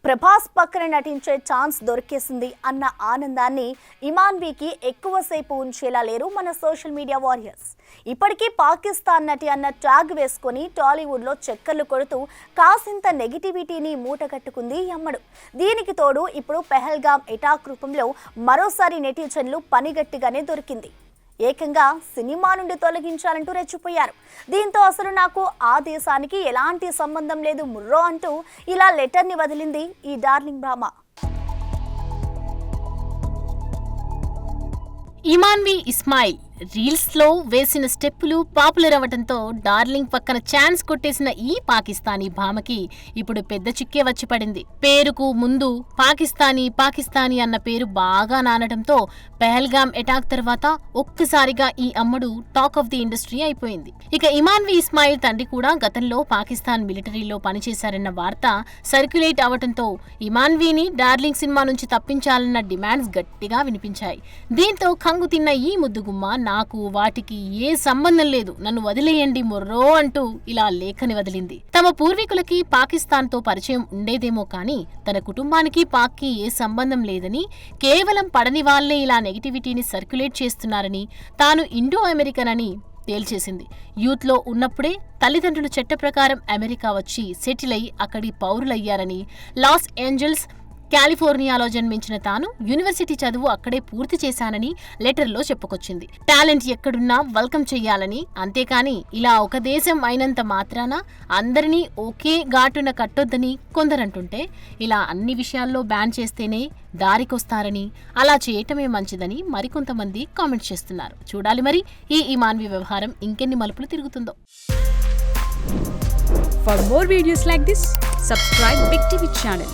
ప్రభాస్ పక్కన నటించే ఛాన్స్ దొరికేసింది అన్న ఆనందాన్ని ఇమాన్వీకి ఎక్కువసేపు ఉంచేలా లేరు మన సోషల్ మీడియా వారియర్స్. ఇప్పటికీ పాకిస్తాన్ నటి అన్న ట్యాగ్ వేసుకొని టాలీవుడ్లో చక్కర్లు కొడుతూ కాసింత నెగిటివిటీని మూటగట్టుకుంది ఈ అమ్మడు. దీనికి తోడు ఇప్పుడు పెహల్గాం ఎటాక్ రూపంలో మరోసారి నెటిజన్లు పనిగట్టిగానే దొరికింది. ఏకంగా సినిమా నుండి తొలగించాలంటూ రెచ్చిపోయారు. దీంతో అసలు నాకు ఆ దేశానికి ఎలాంటి సంబంధం లేదు ముర్రో అంటూ ఇలా లెటర్ని వదిలింది ఈ డార్లింగ్ భామ. ఇమాన్వి ఇస్మాయిల్ రీల్స్ లో వేసిన స్టెప్పులు పాపులర్ అవ్వటంతో డార్లింగ్ పక్కన ఛాన్స్ కొట్టేసిన ఈ పాకిస్తానీ భామకి ఇప్పుడు పెద్ద చిక్కే వచ్చి పడింది. పేరుకు ముందు పాకిస్తానీ అన్న పేరు బాగా నానడంతో పెహల్గాం అటాక్ తర్వాత ఒక్కసారిగా ఈ అమ్మడు టాక్ ఆఫ్ ది ఇండస్ట్రీ అయిపోయింది. ఇక ఇమాన్వి ఇస్మాయిల్ తండ్రి కూడా గతంలో పాకిస్తాన్ మిలిటరీలో పనిచేశారన్న వార్త సర్క్యులేట్ అవటంతో ఇమాన్వీని డార్లింగ్ సినిమా నుంచి తప్పించాలన్న డిమాండ్స్ గట్టిగా వినిపించాయి. దీంతో కంగు తిన్న ఈ ముద్దుగుమ్మ నాకు వాటికి ఏ సంబంధం లేదు, నన్ను వదిలేయండి మొర్రో అంటూ ఇలా లేఖని వదిలింది. తమ పూర్వీకులకి పాకిస్తాన్ తో పరిచయం ఉండేదేమో కానీ తన కుటుంబానికి పాక్కి ఏ సంబంధం లేదని, కేవలం పడని వాళ్లే ఇలా నెగిటివిటీని సర్క్యులేట్ చేస్తున్నారని, తాను ఇండో అమెరికన్ అని తేల్చేసింది. యూత్ లో ఉన్నప్పుడే తల్లిదండ్రులు చట్ట ప్రకారం అమెరికా వచ్చి సెటిల్ అయి అక్కడి పౌరులయ్యారని, లాస్ ఏంజల్స్ కాలిఫోర్నియాలో జన్మించిన తాను యూనివర్సిటీ చదువు అక్కడే పూర్తి చేశానని లెటర్లో చెప్పుకొచ్చింది. టాలెంట్ ఎక్కడున్నా వెల్కమ్ చెయ్యాలని, అంతేకాని ఇలా ఒక దేశం అయినంత మాత్రాన అందరినీ ఒకే ఘాటున కట్టొద్దని కొందరంటుంటే, ఇలా అన్ని విషయాల్లో బ్యాన్ చేస్తేనే దారికొస్తారని, అలా చేయటమే మంచిదని మరికొంతమంది కామెంట్ చేస్తున్నారు. చూడాలి మరి ఈ ఇమాన్వి వ్యవహారం ఇంకెన్ని మలుపులు తిరుగుతుందో. For more videos like this, subscribe Big TV channel.